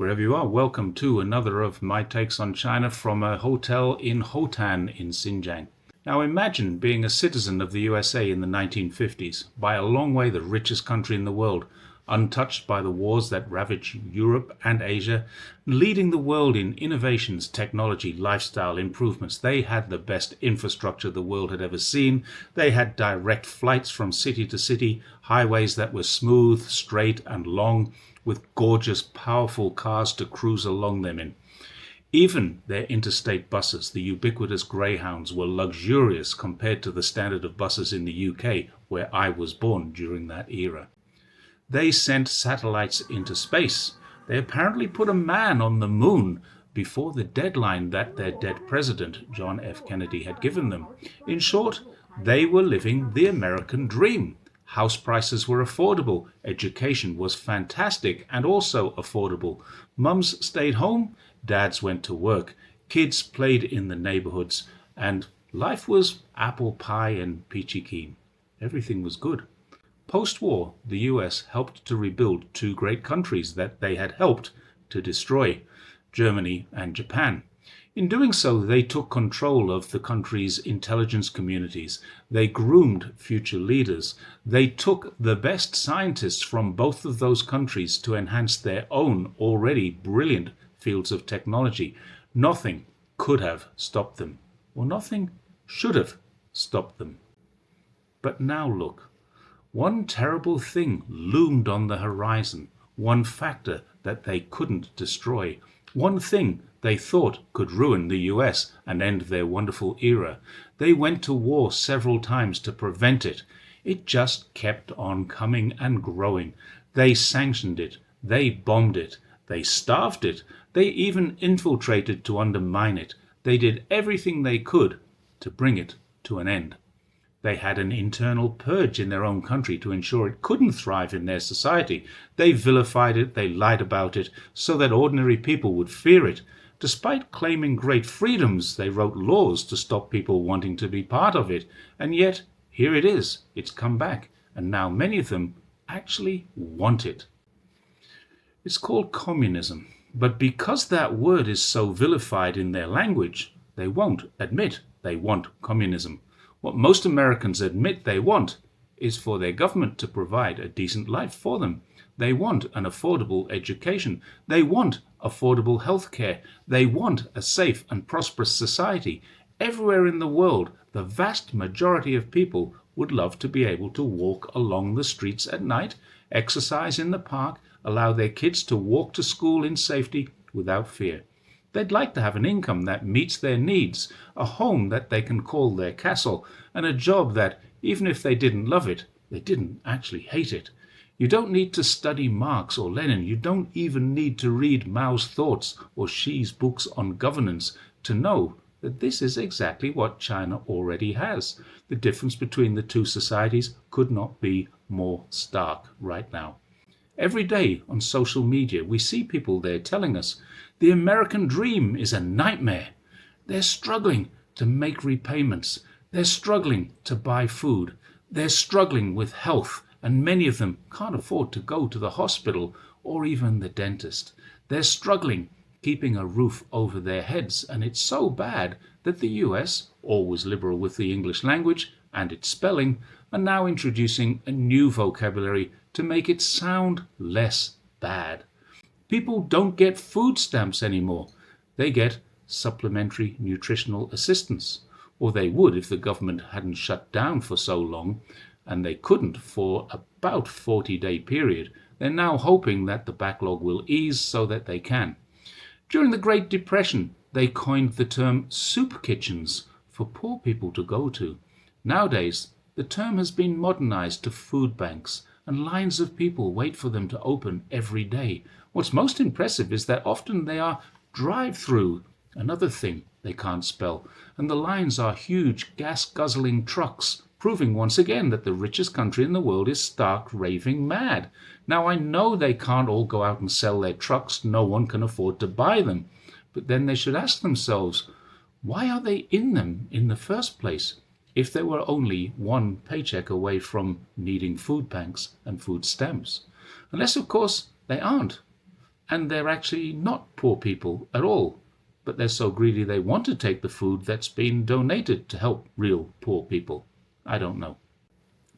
Wherever you are, welcome to another of my takes on China from a hotel in Hotan in Xinjiang. Now imagine being a citizen of the USA in the 1950s, by a long way the richest country in the world, untouched by the wars that ravaged Europe and Asia, leading the world in innovations, technology, lifestyle improvements. They had the best infrastructure the world had ever seen. They had direct flights from city to city, highways that were smooth, straight and long, with gorgeous, powerful cars to cruise along them in. Even their interstate buses, the ubiquitous Greyhounds, were luxurious compared to the standard of buses in the UK, where I was born during that era. They sent satellites into space. They apparently put a man on the moon before the deadline that their dead president, John F. Kennedy, had given them. In short, they were living the American dream. House prices were affordable, education was fantastic and also affordable. Mums stayed home, dads went to work, kids played in the neighborhoods, and life was apple pie and peachy keen. Everything was good. Post-war, the US helped to rebuild two great countries that they had helped to destroy, Germany and Japan. In doing so, they took control of the country's intelligence communities. They groomed future leaders. They took the best scientists from both of those countries to enhance their own already brilliant fields of technology. Nothing could have stopped them, or nothing should have stopped them. But now look, one terrible thing loomed on the horizon, one factor that they couldn't destroy, one thing they thought could ruin the US and end their wonderful era. They went to war several times to prevent it. It just kept on coming and growing. They sanctioned it. They bombed it. They starved it. They even infiltrated to undermine it. They did everything they could to bring it to an end. They had an internal purge in their own country to ensure it couldn't thrive in their society. They vilified it, they lied about it, so that ordinary people would fear it. Despite claiming great freedoms, they wrote laws to stop people wanting to be part of it. And yet, here it is. It's come back. And now many of them actually want it. It's called communism. But because that word is so vilified in their language, they won't admit they want communism. What most Americans admit they want is for their government to provide a decent life for them. They want an affordable education. They want affordable health care. They want a safe and prosperous society. Everywhere in the world, the vast majority of people would love to be able to walk along the streets at night, exercise in the park, allow their kids to walk to school in safety without fear. They'd like to have an income that meets their needs, a home that they can call their castle, and a job that, even if they didn't love it, they didn't actually hate it. You don't need to study Marx or Lenin. You don't even need to read Mao's thoughts or Xi's books on governance to know that this is exactly what China already has. The difference between the two societies could not be more stark right now. Every day on social media, we see people there telling us the American dream is a nightmare. They're struggling to make repayments. They're struggling to buy food. They're struggling with health, and many of them can't afford to go to the hospital or even the dentist. They're struggling keeping a roof over their heads, and it's so bad that the US, always liberal with the English language and its spelling, are now introducing a new vocabulary to make it sound less bad. People don't get food stamps anymore. They get supplementary nutritional assistance. Or they would if the government hadn't shut down for so long, and they couldn't for about 40-day period. They're now hoping that the backlog will ease so that they can. During the Great Depression, they coined the term soup kitchens for poor people to go to. Nowadays, the term has been modernized to food banks, and lines of people wait for them to open every day. What's most impressive is that often they are drive-through, another thing they can't spell, and the lines are huge gas-guzzling trucks, proving once again that the richest country in the world is stark raving mad. Now I know they can't all go out and sell their trucks, no one can afford to buy them, but then they should ask themselves, why are they in them in the first place? If they were only one paycheck away from needing food banks and food stamps. Unless, of course, they aren't. and they're actually not poor people at all, but they're so greedy they want to take the food that's been donated to help real poor people. I don't know.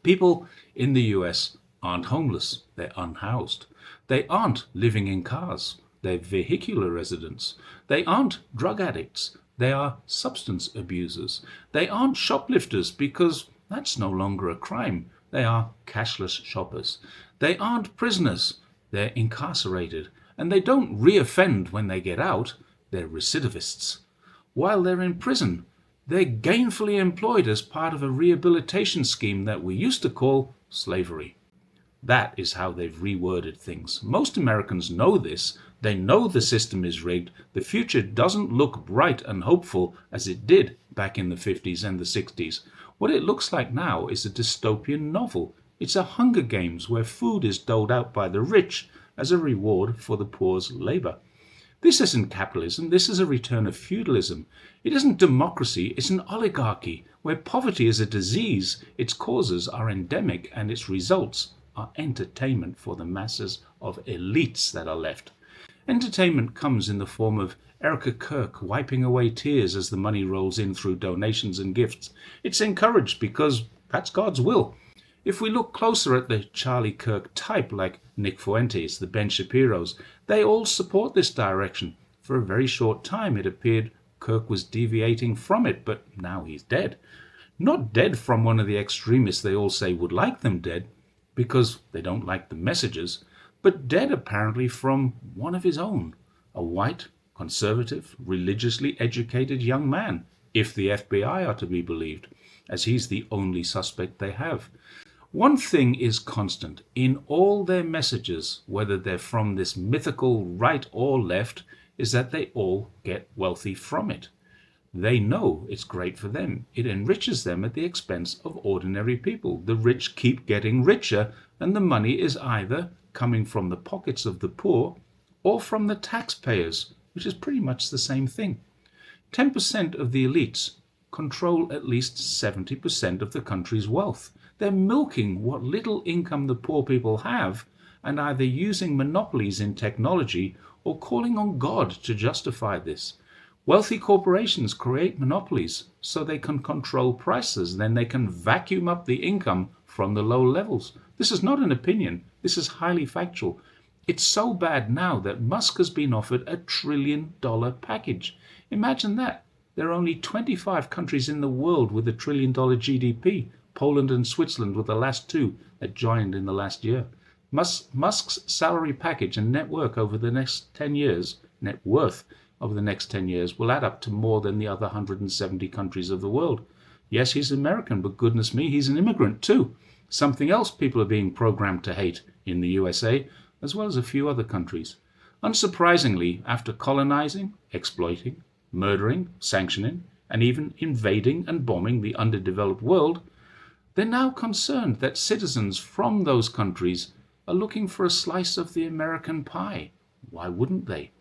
People in the US aren't homeless, they're unhoused. They aren't living in cars, they're vehicular residents. They aren't drug addicts, they are substance abusers. They aren't shoplifters because that's no longer a crime. They are cashless shoppers. They aren't prisoners, they're incarcerated. And they don't reoffend when they get out, they're recidivists. While they're in prison, they're gainfully employed as part of a rehabilitation scheme that we used to call slavery. That is how they've reworded things. Most Americans know this. They know the system is rigged. The future doesn't look bright and hopeful as it did back in the 50s and the 60s. What it looks like now is a dystopian novel. It's a Hunger Games where food is doled out by the rich as a reward for the poor's labor. This isn't capitalism, this is a return of feudalism. It isn't democracy, it's an oligarchy, where poverty is a disease, its causes are endemic, and its results are entertainment for the masses of elites that are left. Entertainment comes in the form of Erica Kirk wiping away tears as the money rolls in through donations and gifts. It's encouraged because that's God's will. If we look closer at the Charlie Kirk type, like Nick Fuentes, the Ben Shapiros, they all support this direction. For a very short time it appeared Kirk was deviating from it, but now he's dead. Not dead from one of the extremists they all say would like them dead, because they don't like the messages, but dead apparently from one of his own, a white, conservative, religiously educated young man, if the FBI are to be believed, as he's the only suspect they have. One thing is constant in all their messages, whether they're from this mythical right or left, is that they all get wealthy from it. They know it's great for them. It enriches them at the expense of ordinary people. The rich keep getting richer, and the money is either coming from the pockets of the poor or from the taxpayers, which is pretty much the same thing. 10% of the elites control at least 70% of the country's wealth. They're milking what little income the poor people have and either using monopolies in technology or calling on God to justify this. Wealthy corporations create monopolies so they can control prices, then they can vacuum up the income from the low levels. This is not an opinion, this is highly factual. It's so bad now that Musk has been offered $1 trillion package. Imagine that. There are only 25 countries in the world with $1 trillion GDP. Poland and Switzerland were the last two that joined in the last year. Musk's salary package and net worth over the next 10 years will add up to more than the other 170 countries of the world. Yes, he's American, but goodness me, he's an immigrant too. Something else people are being programmed to hate in the USA, as well as a few other countries. Unsurprisingly, after colonizing, exploiting, murdering, sanctioning, and even invading and bombing the underdeveloped world, they're now concerned that citizens from those countries are looking for a slice of the American pie. Why wouldn't they?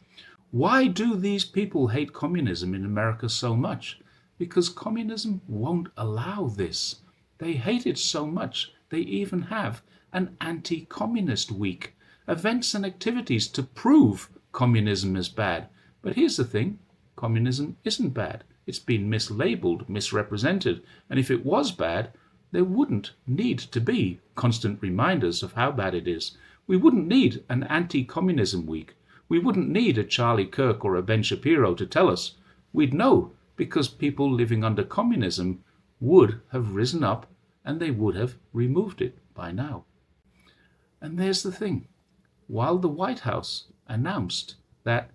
Why do these people hate communism in America so much? Because communism won't allow this. They hate it so much, they even have an anti-communist week. Events and activities to prove communism is bad. But here's the thing, communism isn't bad. It's been mislabelled, misrepresented, and if it was bad, there wouldn't need to be constant reminders of how bad it is. We wouldn't need an anti-communism week. We wouldn't need a Charlie Kirk or a Ben Shapiro to tell us. We'd know because people living under communism would have risen up and they would have removed it by now. And there's the thing. While the White House announced that,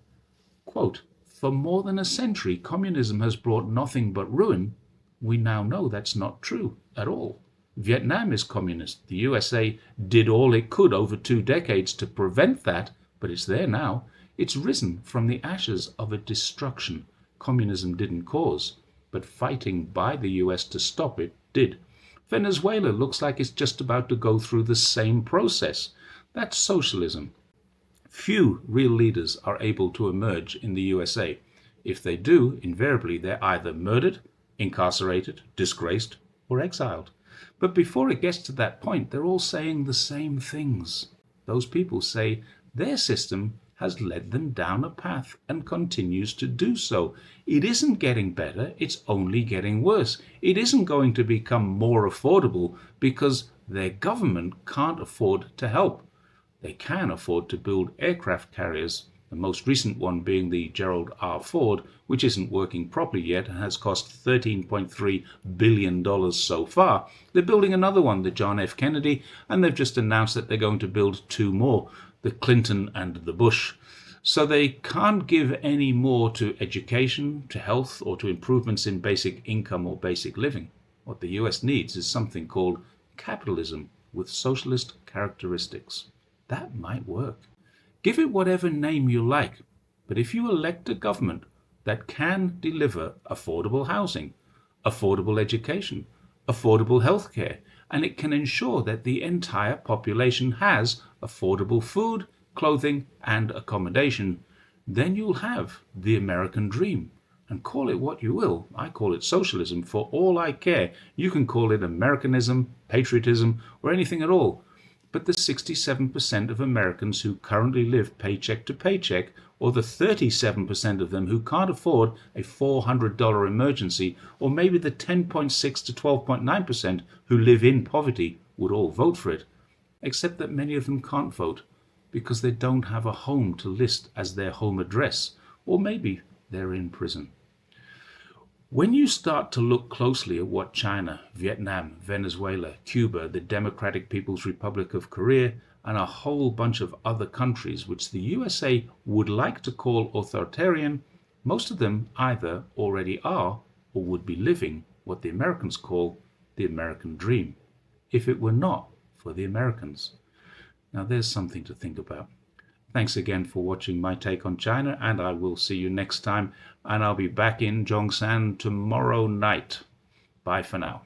quote, for more than a century communism has brought nothing but ruin, we now know that's not true at all. Vietnam is communist. The USA did all it could over 2 decades to prevent that, but it's there now. It's risen from the ashes of a destruction communism didn't cause, but fighting by the US to stop it did. Venezuela looks like it's just about to go through the same process. That's socialism. Few real leaders are able to emerge in the USA. If they do, invariably they're either murdered, incarcerated, disgraced, or exiled. But before it gets to that point, they're all saying the same things. Those people say their system has led them down a path and continues to do so. It isn't getting better, it's only getting worse. It isn't going to become more affordable because their government can't afford to help. They can afford to build aircraft carriers, the most recent one being the Gerald R. Ford, which isn't working properly yet and has cost $13.3 billion so far. They're building another one, the John F. Kennedy, and they've just announced that they're going to build two more, the Clinton and the Bush. So they can't give any more to education, to health, or to improvements in basic income or basic living. What the US needs is something called capitalism with socialist characteristics. That might work. Give it whatever name you like, but if you elect a government that can deliver affordable housing, affordable education, affordable healthcare, and it can ensure that the entire population has affordable food, clothing, and accommodation, then you'll have the American dream. And call it what you will. I call it socialism for all I care. You can call it Americanism, patriotism, or anything at all. But the 67% of Americans who currently live paycheck to paycheck, or the 37% of them who can't afford a $400 emergency, or maybe the 10.6 to 12.9% who live in poverty, would all vote for it. Except that many of them can't vote because they don't have a home to list as their home address, or maybe they're in prison. When you start to look closely at what China, Vietnam, Venezuela, Cuba, the Democratic People's Republic of Korea, and a whole bunch of other countries which the USA would like to call authoritarian, most of them either already are or would be living what the Americans call the American dream, if it were not for the Americans. Now there's something to think about. Thanks again for watching my take on China, and I will see you next time, and I'll be back in Zhongshan tomorrow night. Bye for now.